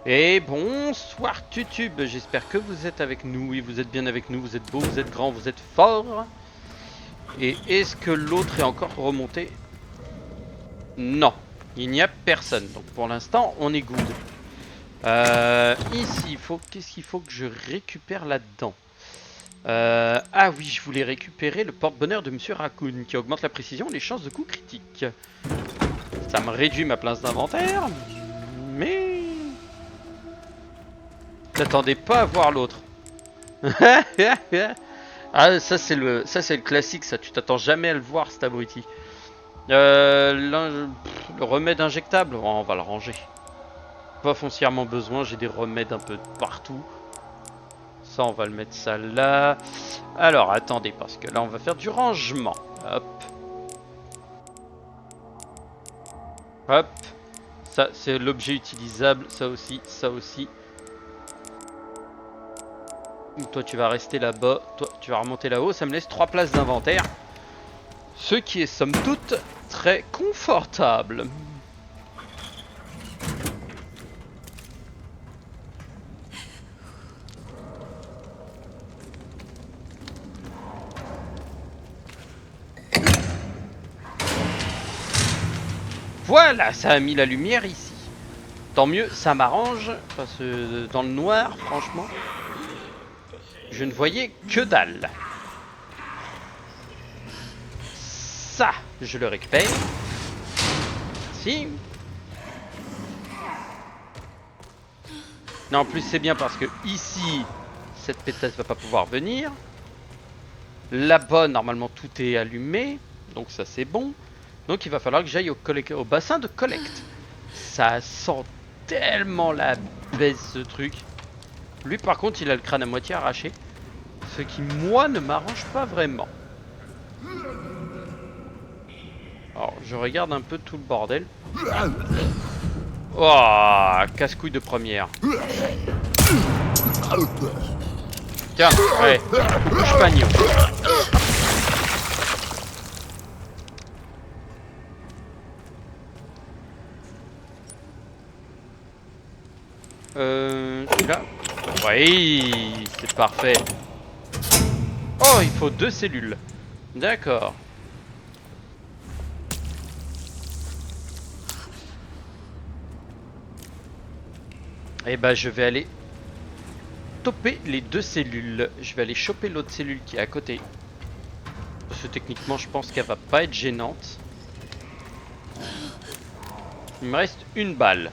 Et bonsoir Tutube, j'espère que vous êtes avec nous, oui vous êtes bien avec nous, vous êtes beau, vous êtes grand, vous êtes fort. Et est-ce que l'autre est encore remonté? Non, il n'y a personne, donc pour l'instant on est good. Ici, qu'est-ce qu'il faut que je récupère là-dedans? Ah oui, je voulais récupérer le porte-bonheur de Monsieur Raccoon, qui augmente la précision et les chances de coups critiques. Ça me réduit ma place d'inventaire, mais... T'attendais pas à voir l'autre. Ah, ça c'est le classique, ça. Tu t'attends jamais à le voir, cet abruti. Le remède injectable, oh, on va le ranger. Pas foncièrement besoin, j'ai des remèdes un peu partout. Ça, on va le mettre ça là. Alors, attendez, parce que là, on va faire du rangement. Hop, hop. Ça, c'est l'objet utilisable. Ça aussi, ça aussi. Toi, tu vas rester là-bas. Toi, tu vas remonter là-haut. Ça me laisse 3 places d'inventaire. Ce qui est, somme toute, très confortable. Voilà, ça a mis la lumière ici. Tant mieux, ça m'arrange. Parce que dans le noir, franchement, je ne voyais que dalle. Ça, je le récupère. Si. Non, en plus, c'est bien parce que ici, cette pétasse va pas pouvoir venir. Là-bas, normalement, tout est allumé. Donc ça, c'est bon. Donc il va falloir que j'aille au bassin de collecte. Ça sent tellement la baisse, ce truc. Lui, par contre, il a le crâne à moitié arraché. Ce qui, moi, ne m'arrange pas vraiment. Alors, je regarde un peu tout le bordel. Oh, casse-couille de première. Tiens, ouais, bouge pagnon. Celui-là. Oui, c'est parfait. Oh, il faut 2 cellules. D'accord. Et bah, je vais aller topper les 2 cellules. Je vais aller choper l'autre cellule qui est à côté. Parce que techniquement, je pense qu'elle va pas être gênante. Il me reste une balle.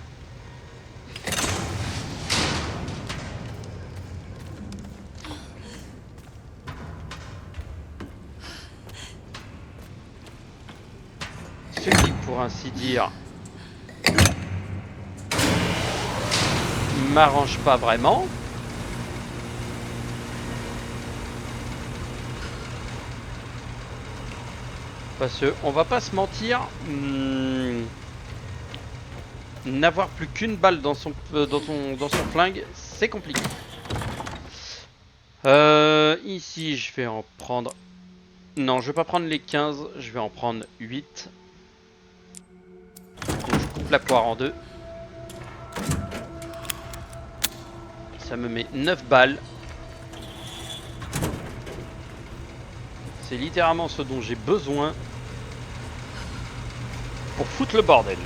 Ce qui, pour ainsi dire, m'arrange pas vraiment. Parce que, on va pas se mentir, n'avoir plus qu'une balle dans son flingue, c'est compliqué. Ici, je vais en prendre... Non, je vais pas prendre les 15, je vais en prendre 8. Donc, je coupe la poire en deux. Ça me met 9 balles. C'est littéralement ce dont j'ai besoin pour foutre le bordel.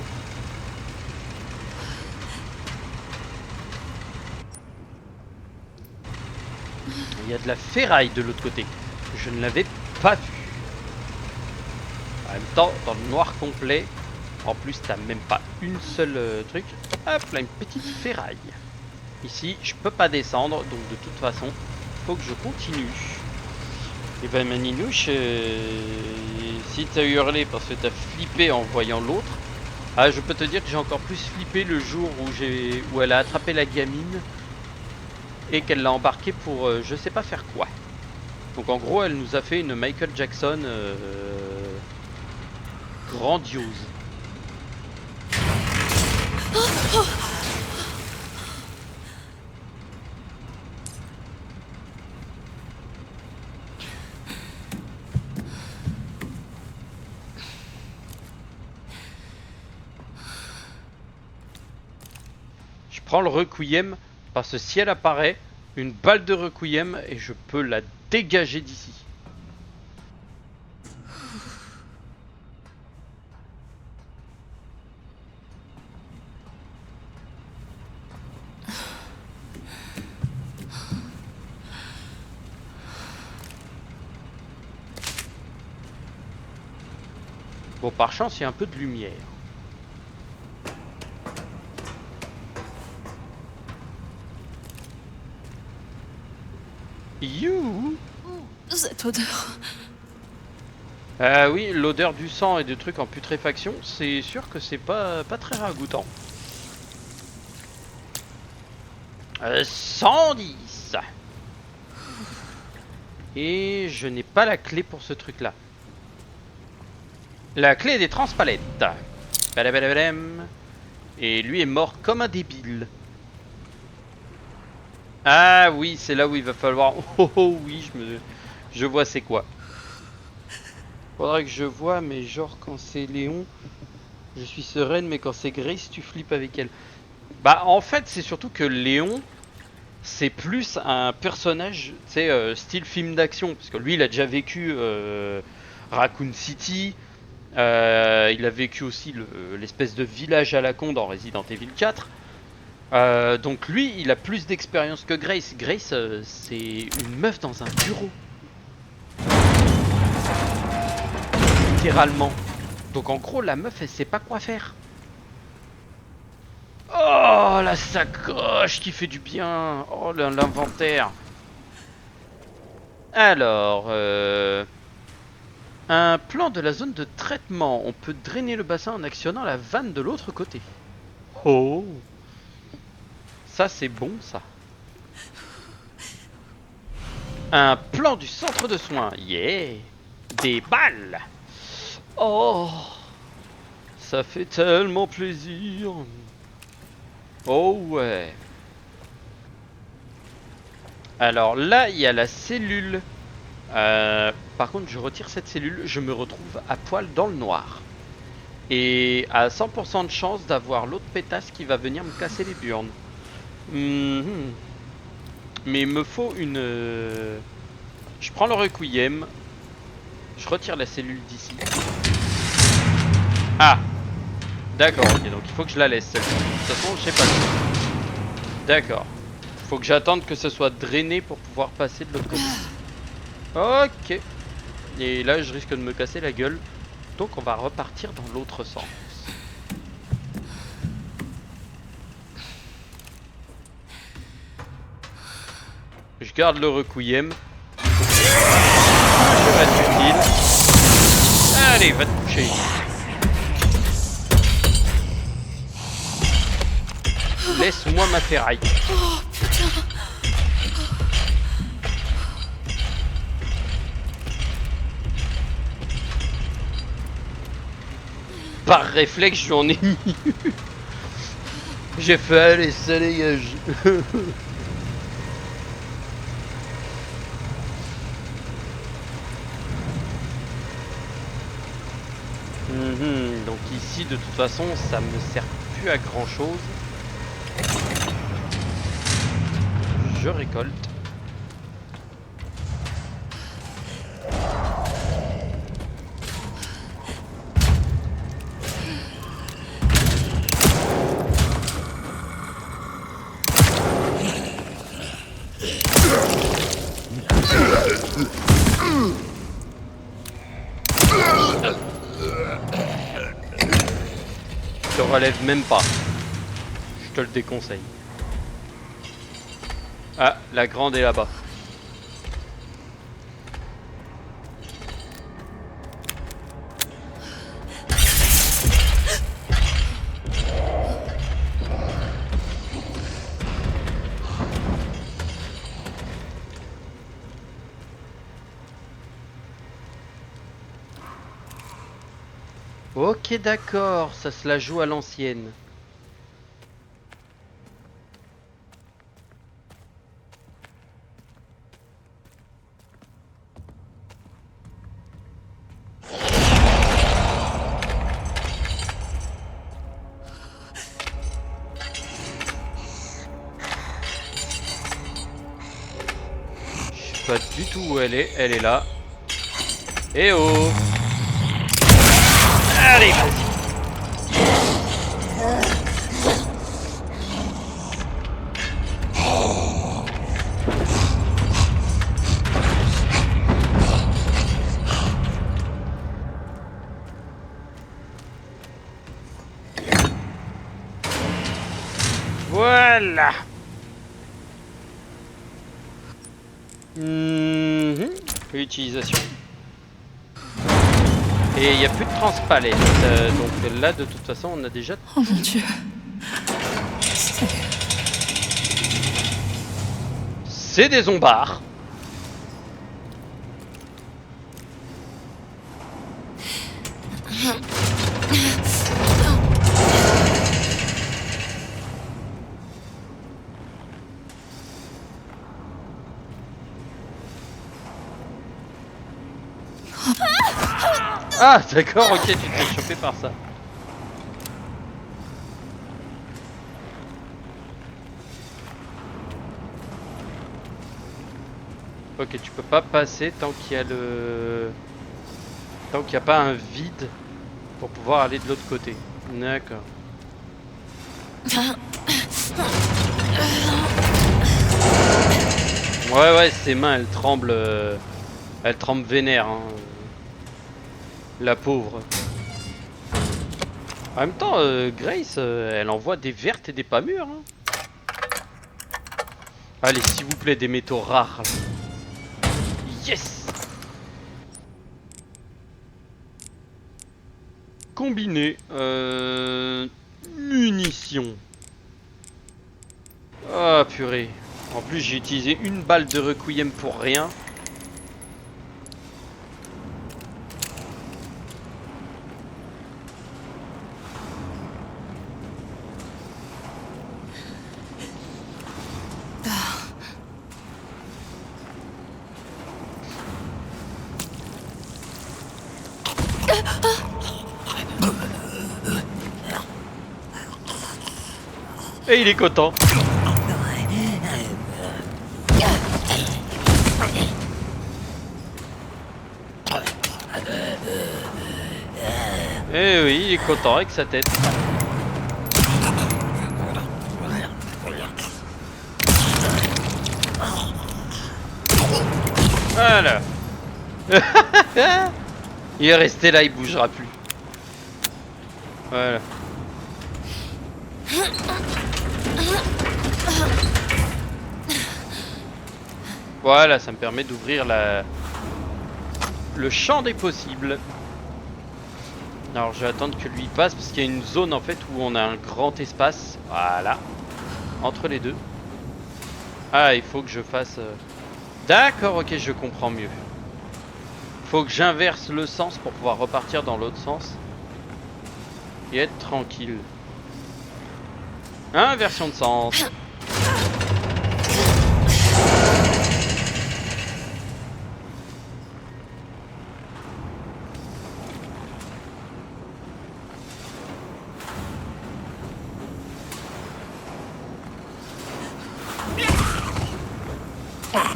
Il y a de la ferraille de l'autre côté. Je ne l'avais pas vu. En même temps, dans le noir complet, en plus, t'as même pas une seule truc. Hop là, une petite ferraille. Ici, je peux pas descendre, donc de toute façon, faut que je continue. Et ben, Maninouche, si t'as hurlé parce que t'as flippé en voyant l'autre, ah, je peux te dire que j'ai encore plus flippé le jour où elle a attrapé la gamine et qu'elle l'a embarqué pour je sais pas faire quoi. Donc en gros, elle nous a fait une Michael Jackson grandiose. prends le requiem, parce que si elle apparaît, une balle de requiem et je peux la dégager d'ici. Bon, par chance, il y a un peu de lumière. You. Cette odeur. Oui, l'odeur du sang et de trucs en putréfaction, c'est sûr que c'est pas très ragoûtant. 110. Et je n'ai pas la clé pour ce truc-là. La clé des transpalettes. Badabadabadam. Et lui est mort comme un débile. Ah oui, c'est là où il va falloir... Oh, oh oui, je vois c'est quoi. Faudrait que je vois, mais genre quand c'est Léon, je suis sereine, mais quand c'est Grace, tu flippes avec elle. Bah en fait, c'est surtout que Léon, c'est plus un personnage, tu sais, style film d'action. Parce que lui, il a déjà vécu Raccoon City. Il a vécu aussi l'espèce de village à la con dans Resident Evil 4. Donc lui, il a plus d'expérience que Grace. Grace, c'est une meuf dans un bureau. Littéralement. Donc en gros, la meuf, elle sait pas quoi faire. Oh, la sacoche qui fait du bien. Oh, l'inventaire. Alors, un plan de la zone de traitement. On peut drainer le bassin en actionnant la vanne de l'autre côté. Oh, ça c'est bon ça. Un plan du centre de soins. Yeah. Des balles. Oh, ça fait tellement plaisir. Oh ouais. Alors là, il y a la cellule. Par contre, je retire cette cellule, je me retrouve à poil dans le noir. Et à 100% de chance d'avoir l'autre pétasse qui va venir me casser les burnes. Mais il me faut une... Je prends le requiem. Je retire la cellule d'ici. Ah, d'accord, ok, donc il faut que je la laisse celle-ci. De toute façon, je sais pas. D'accord. Faut que j'attende que ce soit drainé pour pouvoir passer de l'autre côté. Ok. Et là, je risque de me casser la gueule. Donc, on va repartir dans l'autre sens. Je garde le requiem. Je reste utile. Allez, va te coucher. Laisse-moi ma ferraille. Oh putain. Par réflexe, j'en ai mis. J'ai fait, allez, ça dégage. Donc ici, de toute façon, ça me sert plus à grand chose. Je récolte. Je te relève même pas. Je te le déconseille. Ah, la grande est là-bas. Ok, d'accord, ça se la joue à l'ancienne. pas du tout où elle est. Elle est là. Eh oh! Allez, vas-y! Voilà. Utilisation. Et il n'y a plus de transpalette. Donc là, de toute façon, on a déjà... Oh mon Dieu. C'est des zombards. Ah d'accord, ok, tu t'es chopé par ça. Ok, tu peux pas passer tant qu'il y a le... Tant qu'il n'y a pas un vide pour pouvoir aller de l'autre côté. D'accord. Ouais, ses mains, elles tremblent vénère, hein. La pauvre. En même temps, Grace, elle envoie des vertes et des pas mûres, hein. Allez, s'il vous plaît, des métaux rares. Yes! Combiné. Munitions. Ah, purée. En plus, j'ai utilisé une balle de requiem pour rien. Et il est content. Eh oui, il est content avec sa tête. Voilà. Il est resté là, il bougera plus. Voilà. Voilà, ça me permet d'ouvrir le champ des possibles. Alors je vais attendre que lui passe parce qu'il y a une zone en fait où on a un grand espace. Voilà. Entre les deux. Ah, il faut que je fasse... D'accord, ok, je comprends mieux. Faut que j'inverse le sens pour pouvoir repartir dans l'autre sens. Et être tranquille. Inversion de sens.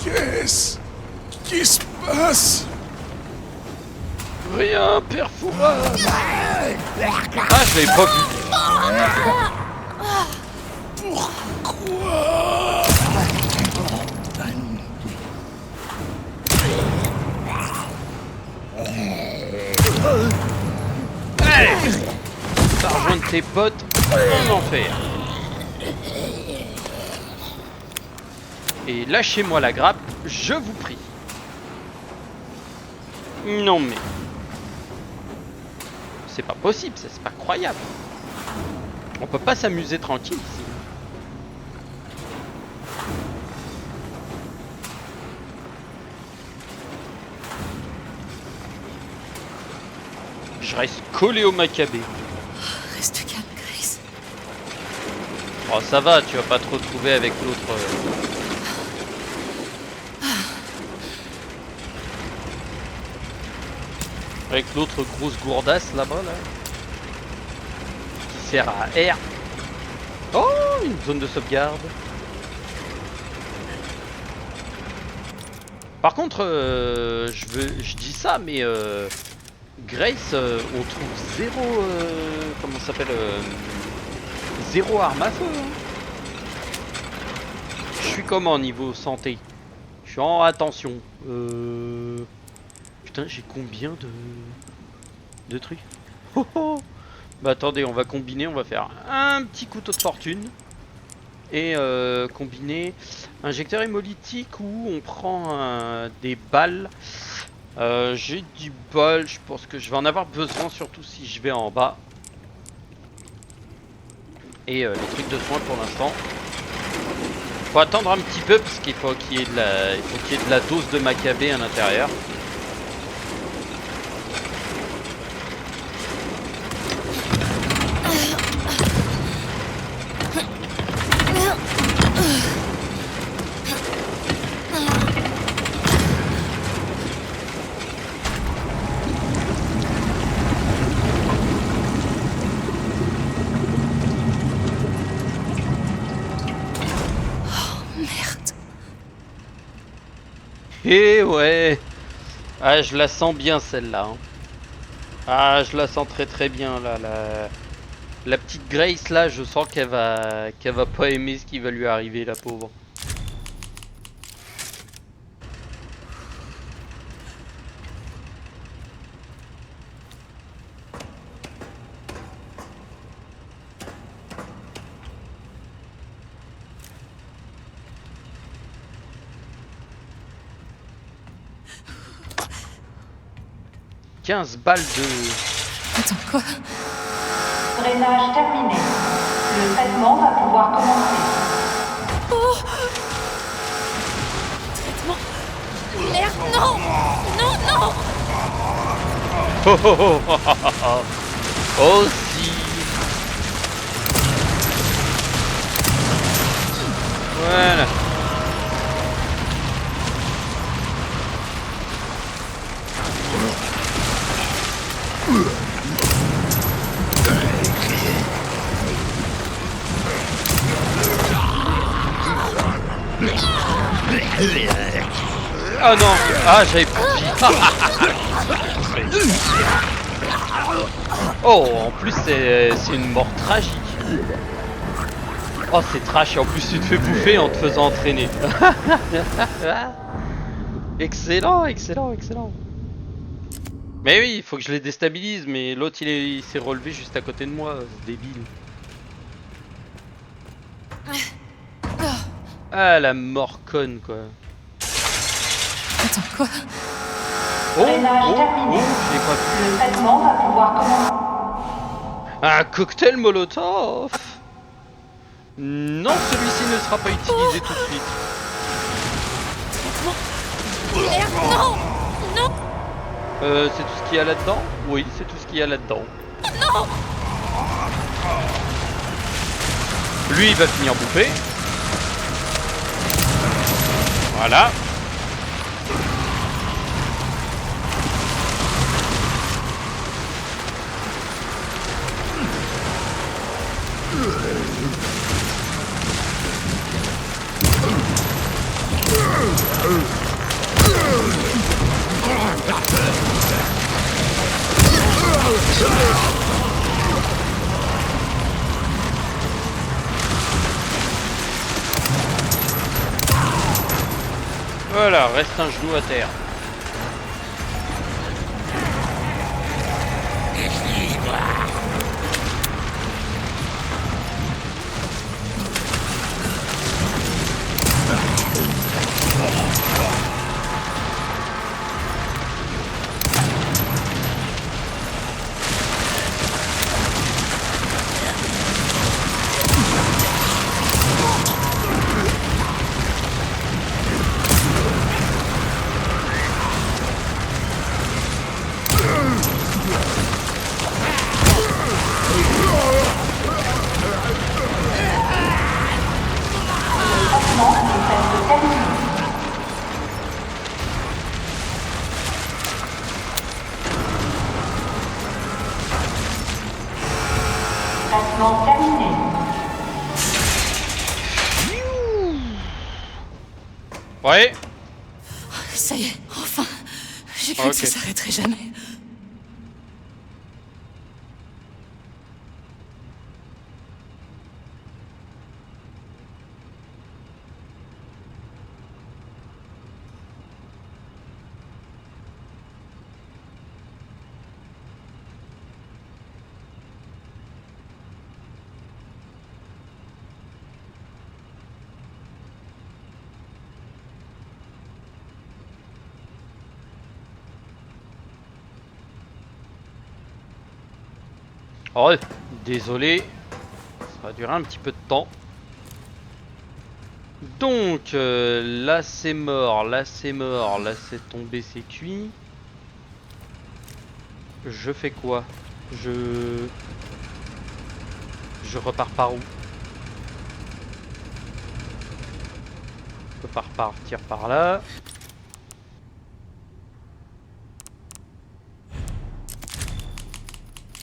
Qu'est-ce qui se passe? Rien, Père Fouras. Ah, je l'avais pas vu. Pourquoi? Allez, va rejoindre tes potes en enfer. Et lâchez-moi la grappe, je vous prie. Non mais... C'est pas possible, ça, c'est pas croyable. On peut pas s'amuser tranquille ici. Je reste collé au Maccabée. Reste calme, Grace. Oh ça va, tu vas pas te retrouver avec l'autre... Avec l'autre grosse gourdasse là-bas là. Qui sert à R. Oh, une zone de sauvegarde. Par contre, je dis ça, mais Grace, on trouve zéro, comment ça s'appelle, zéro arme à feu. Hein. Je suis comment niveau santé? Je suis en attention. Putain, j'ai combien de trucs? Oh oh. Bah attendez, on va combiner, on va faire un petit couteau de fortune. Et combiner injecteur hémolytique où on prend des balles. J'ai 10 balles, je pense que je vais en avoir besoin, surtout si je vais en bas. Et les trucs de soins pour l'instant. Faut attendre un petit peu parce qu'il faut qu'il y ait de la dose de macabé à l'intérieur. Et ouais. Ah, je la sens bien celle-là. Hein. Ah, je la sens très très bien là. La petite Grace là, je sens qu'elle va pas aimer ce qui va lui arriver, la pauvre. « 15 balles de... » Attends, quoi? Drainage terminé. Le traitement va pouvoir commencer. Oh! Traitement? Merde, non! Non, non! Oh oh oh oh oh oh. Oh si. Voilà. Oh non. Ah, j'avais plus de vie. Oh, en plus c'est une mort tragique. Oh, c'est trash et en plus tu te fais bouffer en te faisant entraîner. Excellent, excellent, excellent. Mais oui, il faut que je les déstabilise, mais l'autre il s'est relevé juste à côté de moi, ce débile. Ah, la mort conne quoi. Attends, quoi? Oh, Drainage oh, terminé. oh, je l'ai pas vu. Le traitement va pouvoir commencer. Un cocktail molotov. Non, celui-ci ne sera pas utilisé tout de suite. Traitement? Merde, non! Non! C'est tout ce qu'il y a là-dedans? Oui, c'est tout ce qu'il y a là-dedans. Non! Lui, il va finir bouffé. Voilà. Voilà, reste un genou à terre. Traitement terminé. Ouais. Ça y est, enfin. J'ai cru que ça s'arrêterait jamais. Oh, désolé, ça va durer un petit peu de temps. Donc, là c'est mort, là c'est mort, là c'est tombé, c'est cuit. Je fais quoi? Je repars par où? Je peux pas repartir par là.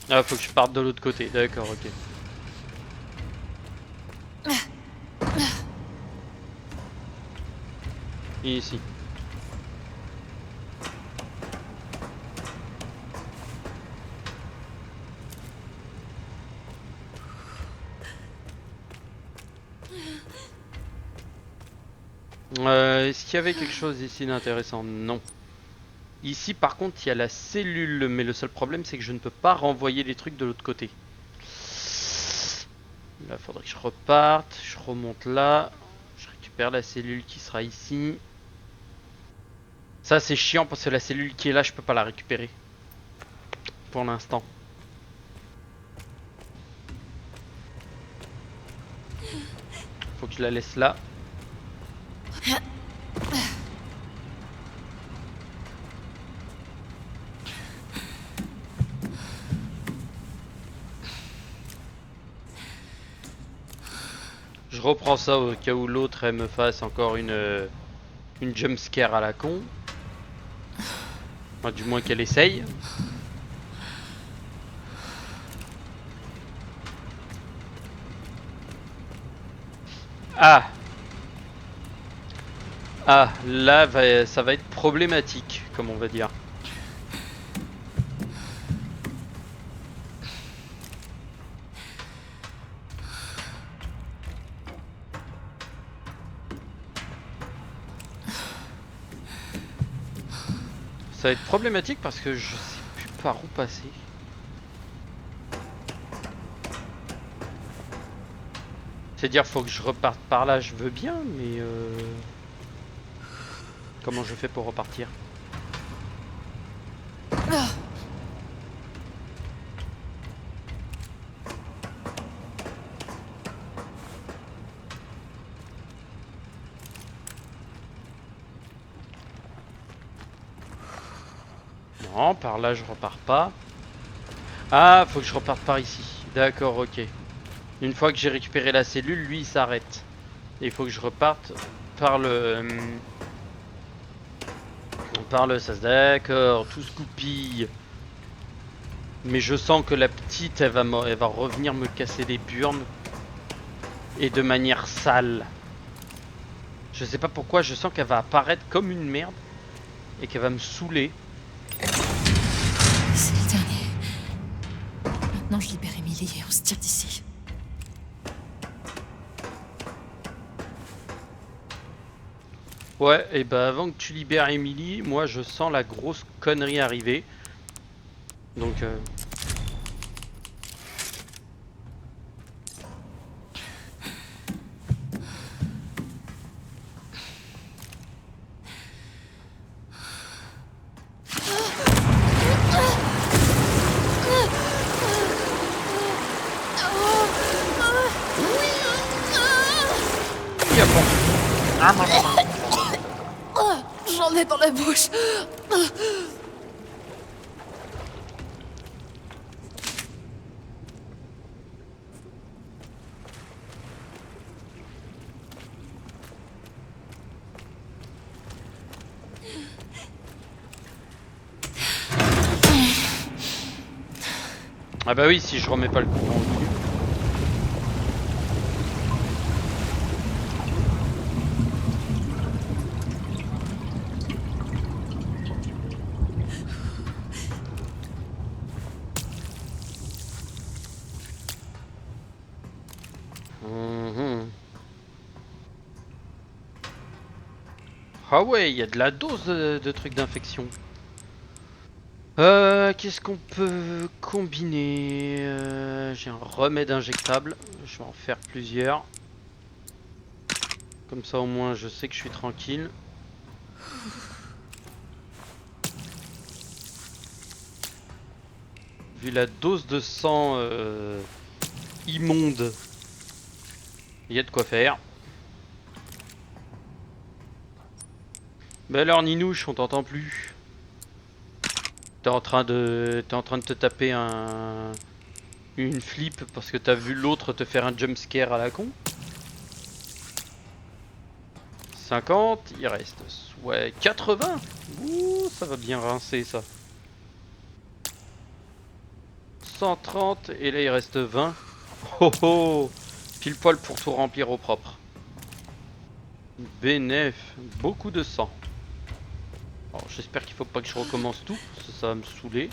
Ah, faut que je parte de l'autre côté, d'accord, ok. Ici. Est-ce qu'il y avait quelque chose ici d'intéressant? Non. Ici par contre il y a la cellule, mais le seul problème c'est que je ne peux pas renvoyer les trucs de l'autre côté. Là faudrait que je reparte, je remonte là, je récupère la cellule qui sera ici. Ça c'est chiant parce que la cellule qui est là je peux pas la récupérer. Pour l'instant. Faut que je la laisse là. Je reprends ça au cas où l'autre elle me fasse encore une jump scare à la con. Enfin, du moins qu'elle essaye. Ah. Ah, là ça va être problématique, comme on va dire. Ça va être problématique parce que je sais plus par où passer. C'est-à-dire faut que je reparte par là, je veux bien, mais comment je fais pour repartir? Non, par là je repars pas. Ah, faut que je reparte par ici. D'accord, ok. Une fois que j'ai récupéré la cellule, lui il s'arrête. Il faut que je reparte par le... Par le sas, d'accord, tout se goupille. Mais je sens que la petite, elle va revenir me casser les burnes. Et de manière sale. Je sais pas pourquoi, je sens qu'elle va apparaître comme une merde. Et qu'elle va me saouler. C'est le dernier. Maintenant, je libère Emily et on se tire d'ici. Ouais, et bah avant que tu libères Emily, moi je sens la grosse connerie arriver. Donc J'en ai dans la bouche. ah bah oui, si je remets pas le courant au cul. Ah ouais, il y a de la dose de trucs d'infection. Qu'est-ce qu'on peut combiner? J'ai un remède injectable. Je vais en faire plusieurs. Comme ça au moins je sais que je suis tranquille. Vu la dose de sang immonde, il y a de quoi faire. Mais alors Ninouche, on t'entend plus. T'es en train de te taper une flip parce que t'as vu l'autre te faire un jumpscare à la con. 50, il reste ouais 80. Ouh, ça va bien rincer ça. 130 et là il reste 20. Oh oh, pile poil pour tout remplir au propre. Bénef, beaucoup de sang. Alors j'espère qu'il faut pas que je recommence tout, ça va me saouler.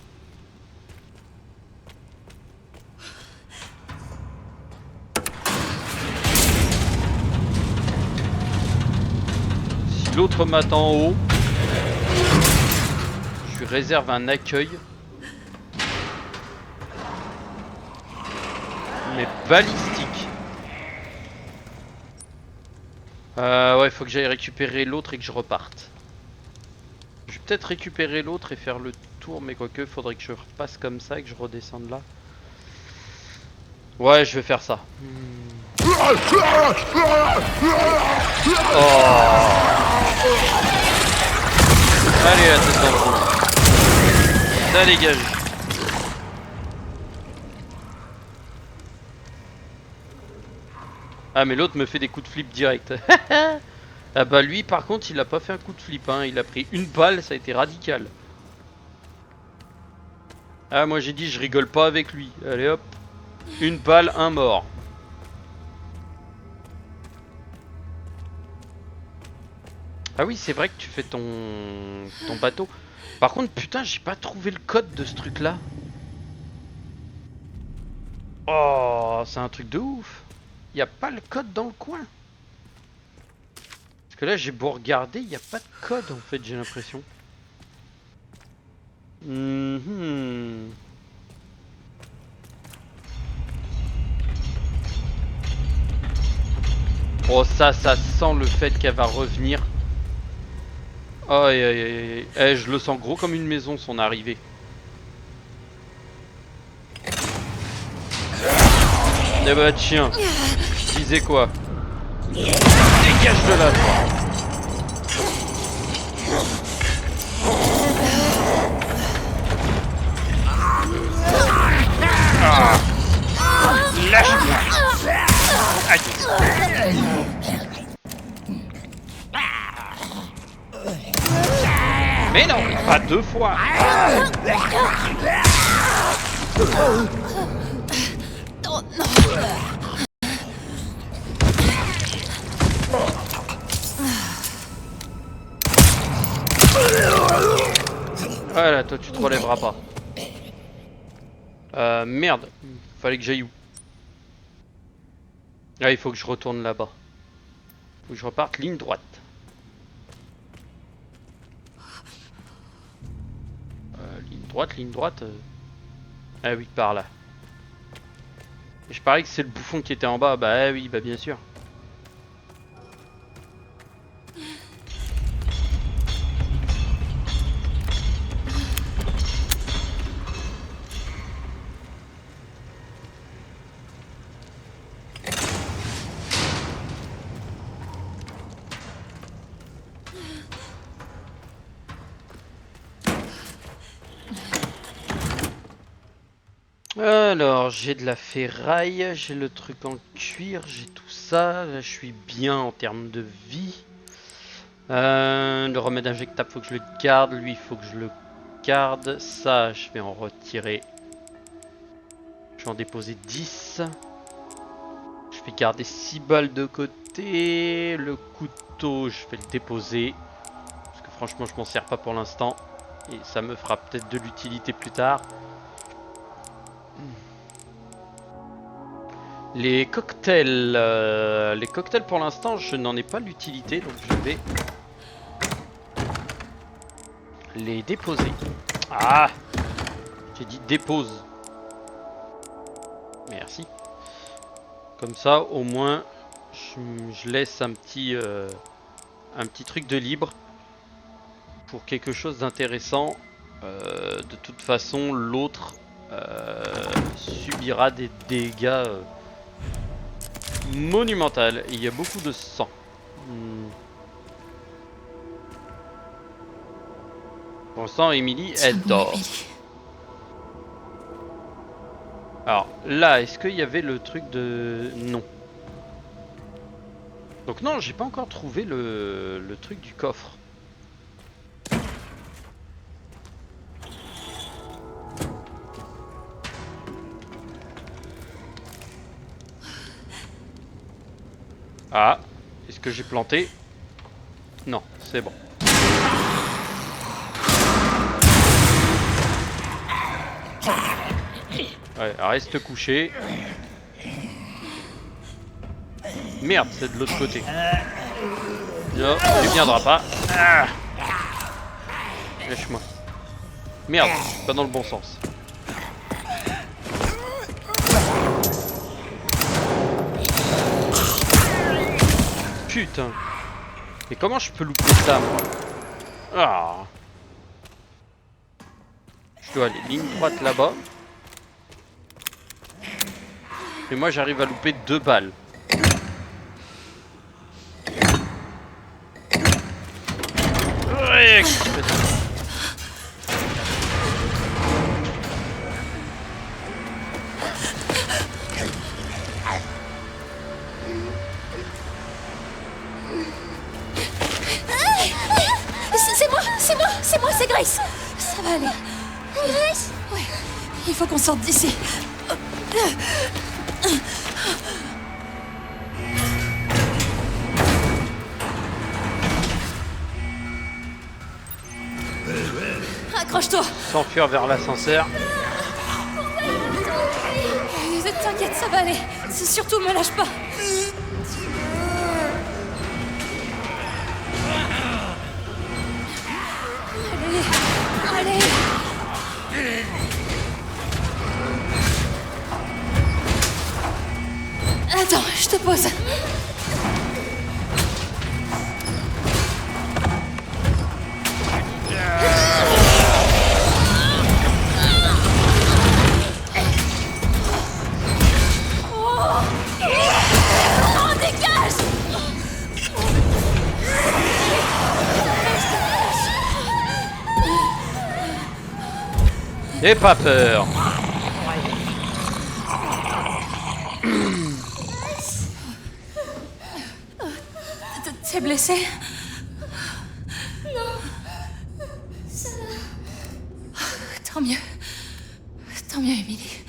Si l'autre m'attend en haut, je lui réserve un accueil. Mais balistique. Ouais, faut que j'aille récupérer l'autre et que je reparte. Je vais peut-être récupérer l'autre et faire le tour, mais quoique, faudrait que je repasse comme ça et que je redescende là. Ouais, je vais faire ça. Oh. Allez, la tête dans le fond. Ça dégage. Ah mais l'autre me fait des coups de flip direct. Ah bah lui par contre il a pas fait un coup de flip hein. Il a pris une balle, ça a été radical. Ah moi j'ai dit je rigole pas avec lui. Allez hop. Une balle, un mort. Ah oui c'est vrai que tu fais ton bateau. Par contre putain j'ai pas trouvé le code de ce truc là. Oh c'est un truc de ouf. Y a pas le code dans le coin. Parce que là j'ai beau regarder, y a pas de code en fait, j'ai l'impression. Oh ça sent le fait qu'elle va revenir. Aïe aïe aïe. Eh, je le sens gros comme une maison son arrivée. Eh bah tiens, je disais quoi? Dégage de là. Ah. Lâche-moi. Mais non, pas deux fois. Oh non. Voilà, toi tu te relèveras pas. Merde, fallait que j'aille où? Ah, il faut que je retourne là-bas. Faut que je reparte ligne droite. Ligne droite. Ah oui, par là. Et je parie que c'est le bouffon qui était en bas. Bah oui, bah bien sûr. Alors, j'ai de la ferraille, j'ai le truc en cuir, j'ai tout ça. Là, je suis bien en termes de vie. Le remède injectable, faut que je le garde. Lui, il faut que je le garde. Ça, je vais en retirer. Je vais en déposer 10. Je vais garder 6 balles de côté. Le couteau, je vais le déposer. Parce que franchement, je m'en sers pas pour l'instant. Et ça me fera peut-être de l'utilité plus tard. Les cocktails pour l'instant je n'en ai pas l'utilité donc je vais les déposer. Ah, j'ai dit dépose. Merci. Comme ça, au moins, je laisse un petit truc de libre pour quelque chose d'intéressant. De toute façon, l'autre subira des dégâts monumentaux. Il y a beaucoup de sang. Pour l'instant, Emily, elle dort. Alors là, est-ce qu'il y avait le truc de... Non. Donc non, j'ai pas encore trouvé le truc du coffre. Ah, est-ce que j'ai planté? Non, c'est bon. Ouais, reste couché. Merde, c'est de l'autre côté. Non, tu viendras pas. Ah, lâche-moi. Merde, pas dans le bon sens. Putain. Mais comment je peux louper ça, moi? Ah. Je dois aller ligne droite là-bas. Et moi j'arrive à louper 2 balles. Ouais, c'est Grace. Ça va aller. Grace? Ouais, il faut qu'on sorte d'ici. Accroche-toi. S'enfuir vers l'ascenseur. T'inquiète, ça va aller. Surtout, me lâche pas. Allez. Attends, je te pose. N'aie pas peur. T'es blessé? Non. Ça va. Tant mieux. Tant mieux, Emily.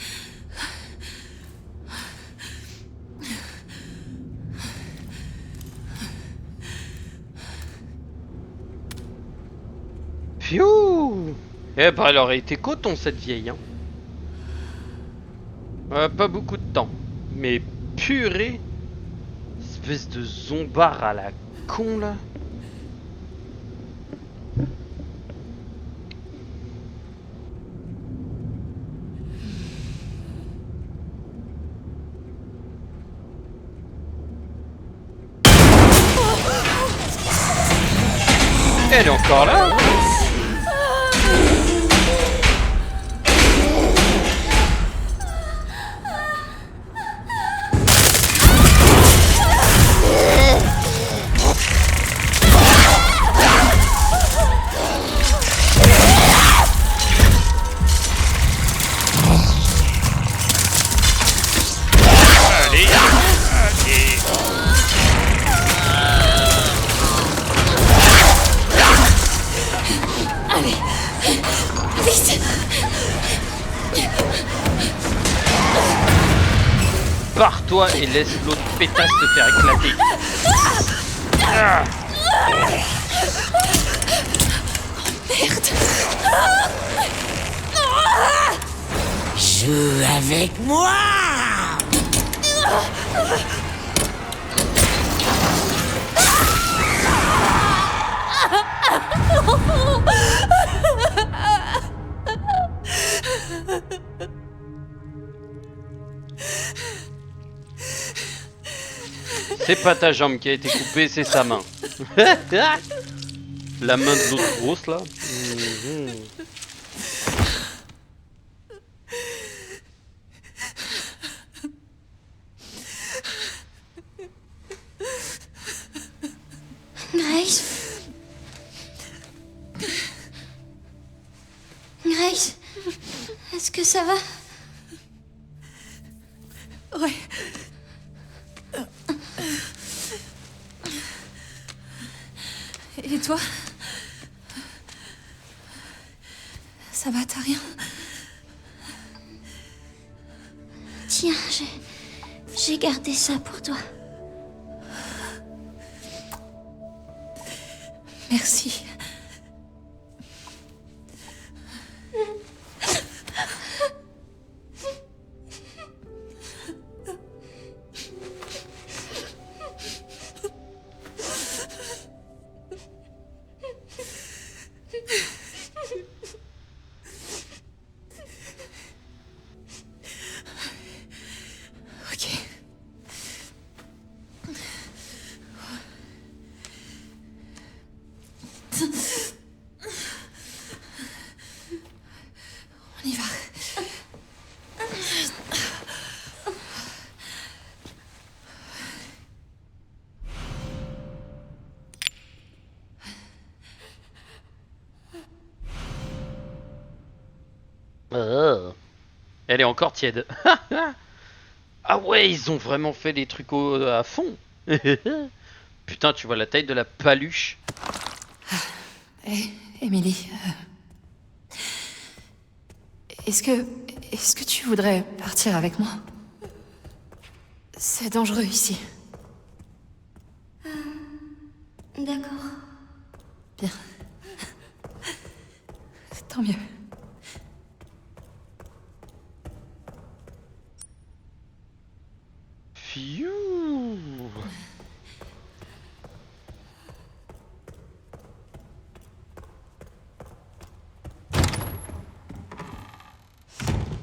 Pfiou. Eh ben, elle aurait été coton, cette vieille, hein. Pas beaucoup de temps. Mais purée. Espèce de zombard à la con, là. Elle est encore là. Barre-toi et laisse l'autre pétasse se faire éclater. Ah. Merde. Joue avec moi. C'est pas ta jambe qui a été coupée, c'est sa main. La main de l'autre grosse là. Grace. Grace. Est-ce que ça va? Ouais. Et toi? Ça va, t'as rien? Tiens, j'ai gardé ça pour toi. Merci. Ok. On y va. Elle est encore tiède. Ah ouais, ils ont vraiment fait des trucs à fond. Putain, tu vois la taille de la paluche. Hé, Émilie. Est-ce que tu voudrais partir avec moi? C'est dangereux ici. D'accord. Bien. Tant mieux. Fiou.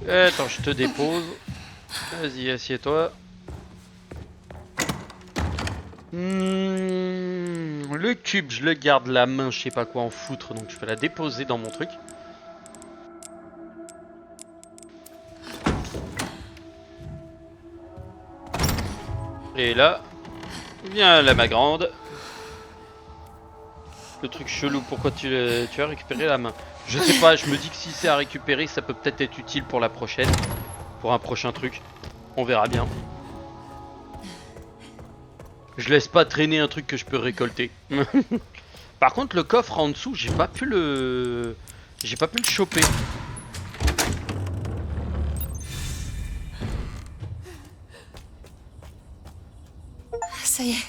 Attends, je te dépose. Vas-y, assieds-toi. Le cube, je le garde la main, je sais pas quoi en foutre, donc je vais la déposer dans mon truc. Et là, viens là ma grande. Le truc chelou, pourquoi tu as récupéré la main? Je sais pas, je me dis que si c'est à récupérer, ça peut peut-être être utile pour la prochaine. Pour un prochain truc. On verra bien. Je laisse pas traîner un truc que je peux récolter. Par contre, le coffre en dessous, j'ai pas pu le choper. Ça y est.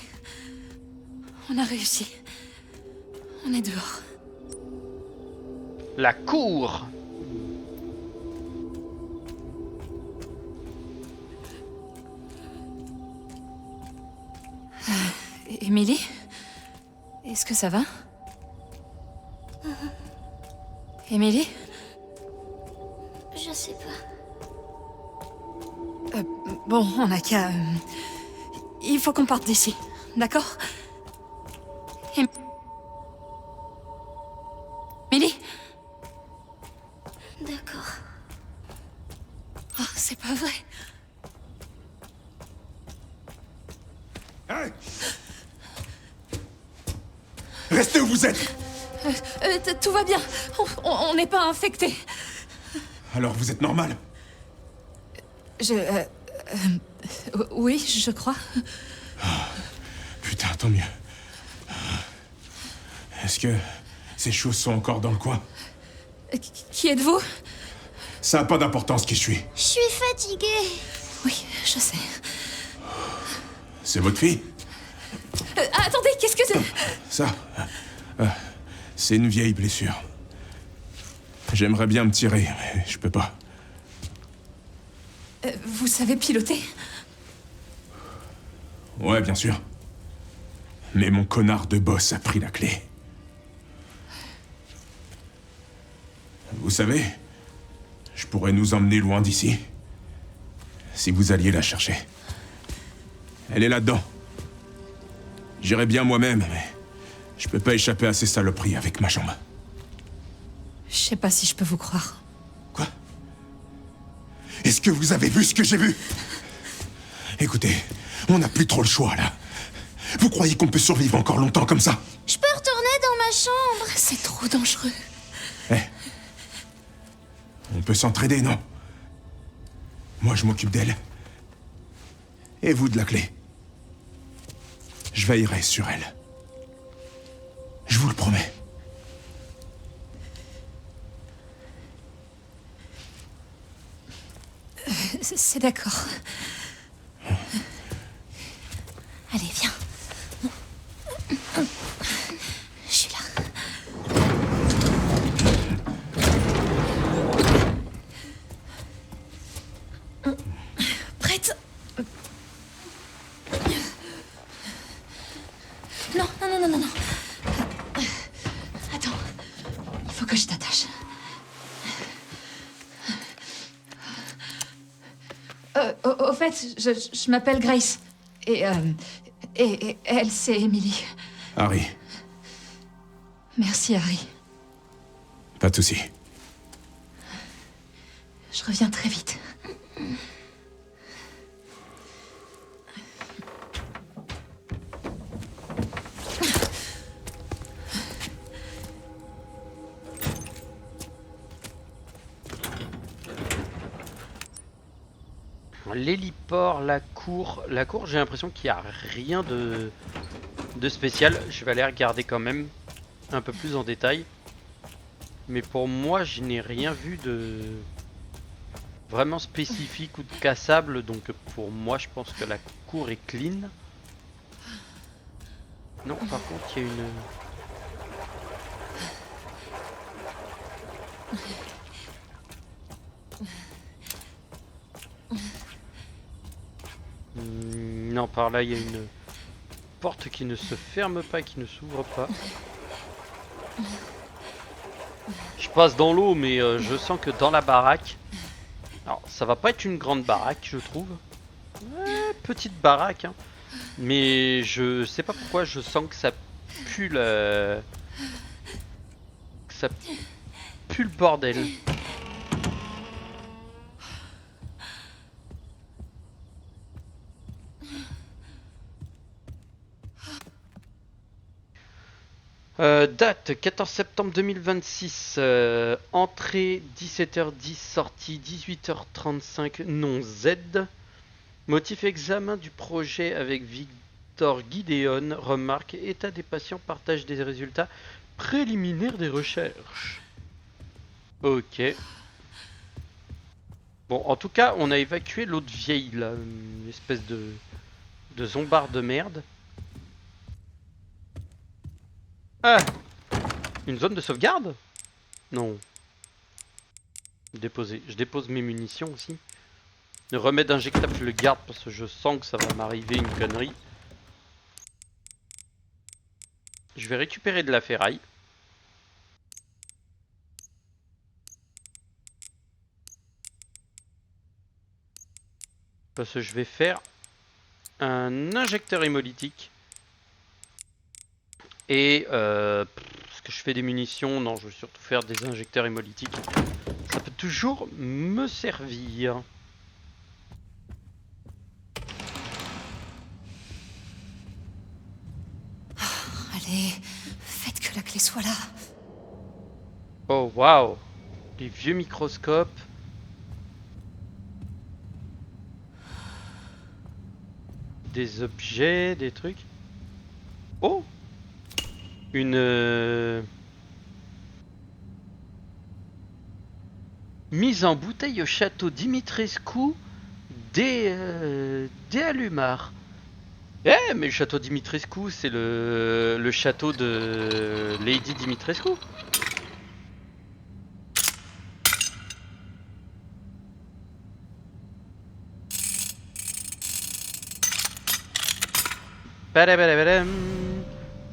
On a réussi. On est dehors. La cour. Émilie? Est-ce que ça va? Émilie? Je sais pas. Bon, on n'a qu'à... Il faut qu'on parte d'ici, d'accord? Émilie? D'accord. Oh, c'est pas vrai. Hey, restez où vous êtes! Tout va bien. On n'est pas infectés. Alors vous êtes normal? Oui, je crois. Putain, tant mieux. Est-ce que ces choses sont encore dans le coin? Qui êtes-vous? Ça n'a pas d'importance qui je suis. Je suis fatiguée. Oui, je sais. C'est votre fille? Attendez, qu'est-ce que c'est? Ça, c'est une vieille blessure. J'aimerais bien me tirer, mais je peux pas. Vous savez piloter? Ouais, bien sûr. Mais mon connard de boss a pris la clé. Vous savez, je pourrais nous emmener loin d'ici. Si vous alliez la chercher. Elle est là-dedans. J'irai bien moi-même, mais je peux pas échapper à ces saloperies avec ma jambe. Je sais pas si je peux vous croire. Quoi? Est-ce que vous avez vu ce que j'ai vu? Écoutez, on n'a plus trop le choix, là. Vous croyez qu'on peut survivre encore longtemps comme ça? Je peux retourner dans ma chambre. C'est trop dangereux. Eh. On peut s'entraider, non? Moi, je m'occupe d'elle. Et vous de la clé. Je veillerai sur elle. Je vous le promets. C'est d'accord. Allez, viens. Je suis là. Prête? Non, non, non, non, non, non. Attends. Il faut que je t'attache. Au fait, je m'appelle Grace. Et elle, c'est Emily. Harry, Merci, Harry. pas de souci. Je reviens très vite. L'héliport, la cour, j'ai l'impression qu'il n'y a rien de spécial. Je vais aller regarder quand même un peu plus en détail. Mais pour moi, je n'ai rien vu de vraiment spécifique ou de cassable. Donc pour moi, je pense que la cour est clean. Non, par contre, il y a une... Non, par là, il y a une porte qui ne se ferme pas, qui ne s'ouvre pas. Je passe dans l'eau, mais je sens que dans la baraque... Alors, ça va pas être une grande baraque, je trouve. Petite baraque, hein. Mais je sais pas pourquoi, je sens que ça pue le... que ça pue le bordel. Date 14 septembre 2026, entrée 17h10, sortie 18h35, nom Z. Motif examen du projet avec Victor Gideon, remarque état des patients, partage des résultats préliminaires des recherches. Ok. Bon, en tout cas, on a évacué l'autre vieille là, une espèce de zombard de merde. Ah! Une zone de sauvegarde? Non. Déposer. Je dépose mes munitions aussi. Le remède injectable, je le garde parce que je sens que ça va m'arriver une connerie. Je vais récupérer de la ferraille. Parce que je vais faire un injecteur hémolytique. Et est-ce que je fais des munitions? Non, je vais surtout faire des injecteurs hémolytiques. Ça peut toujours me servir. Allez, faites que la clé soit là. Oh waouh! Les vieux microscopes. Des objets, des trucs. Oh! Une mise en bouteille au château Dimitrescu des Allumards. Eh, mais le château Dimitrescu, c'est le château de Lady Dimitrescu. Badabadabadam.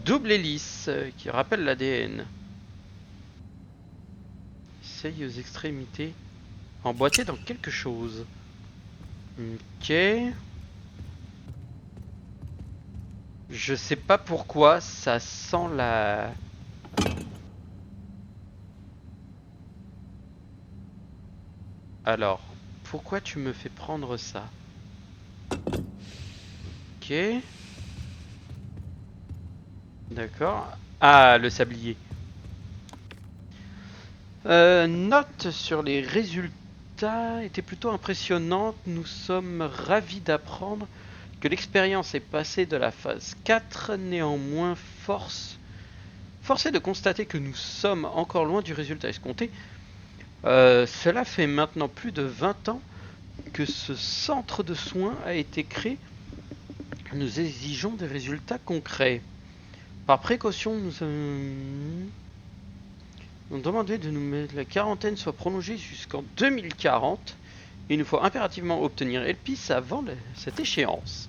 Double hélice qui rappelle l'ADN. Essaye aux extrémités. Emboîté dans quelque chose. Ok. Je sais pas pourquoi, ça sent la... Alors, pourquoi tu me fais prendre ça? Ok. D'accord. Ah, le sablier. Note sur les résultats était plutôt impressionnante. Nous sommes ravis d'apprendre que l'expérience est passée de la phase 4. Néanmoins, force est de constater que nous sommes encore loin du résultat escompté. Cela fait maintenant plus de 20 ans que ce centre de soins a été créé. Nous exigeons des résultats concrets. Par précaution, nous demandé de nous mettre la quarantaine soit prolongée jusqu'en 2040. Il nous faut impérativement obtenir Elpis avant cette échéance.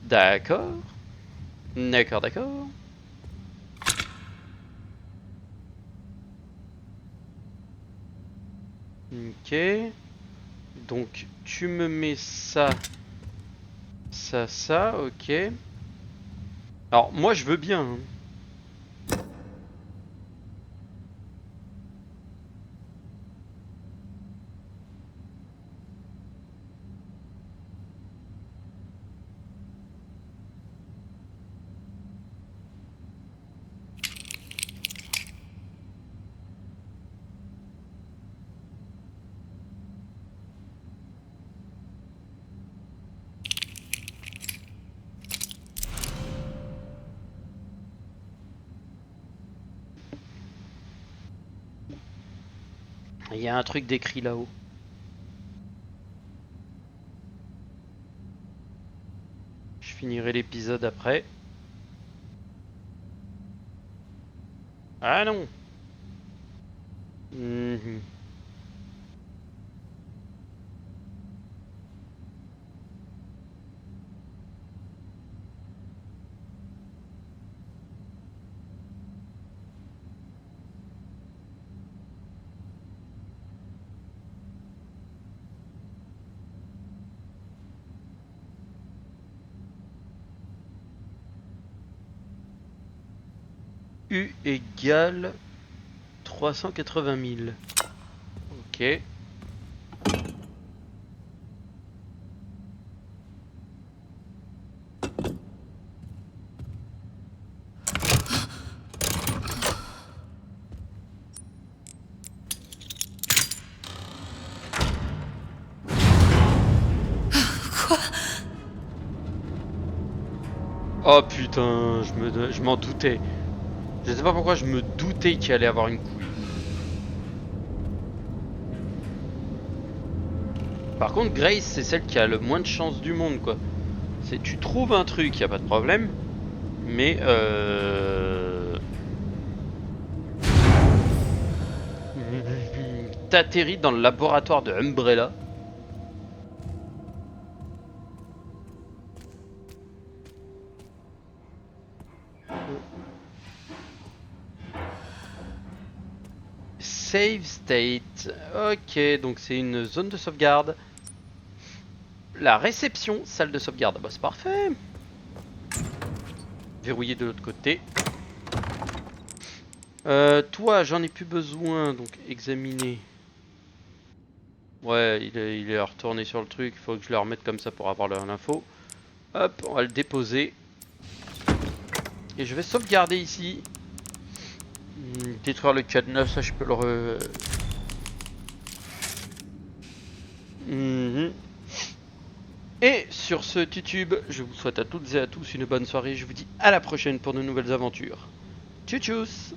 D'accord. D'accord. Ok. Donc tu me mets ça. Ça, ok. Alors moi je veux bien. Hein. Il y a un truc décrit là-haut. Je finirai l'épisode après. Ah non. U égale 380 000. Ok. Quoi? Oh putain, je m'en doutais. Je sais pas pourquoi je me doutais qu'il allait avoir une couille. Par contre, Grace, c'est celle qui a le moins de chance du monde, quoi. C'est tu trouves un truc, y a pas de problème, mais t'atterris dans le laboratoire de Umbrella. Save state. Ok, donc c'est une zone de sauvegarde. La réception, salle de sauvegarde. Bah c'est parfait. Verrouillé de l'autre côté. Toi, j'en ai plus besoin, donc examiner. Ouais, il est retourné sur le truc. Il faut que je le remette comme ça pour avoir l'info. Hop, on va le déposer. Et je vais sauvegarder ici. Détruire le cadenas, ça je peux le Et sur ce YouTube, je vous souhaite à toutes et à tous une bonne soirée. Je vous dis à la prochaine pour de nouvelles aventures. Tchuss tchuss.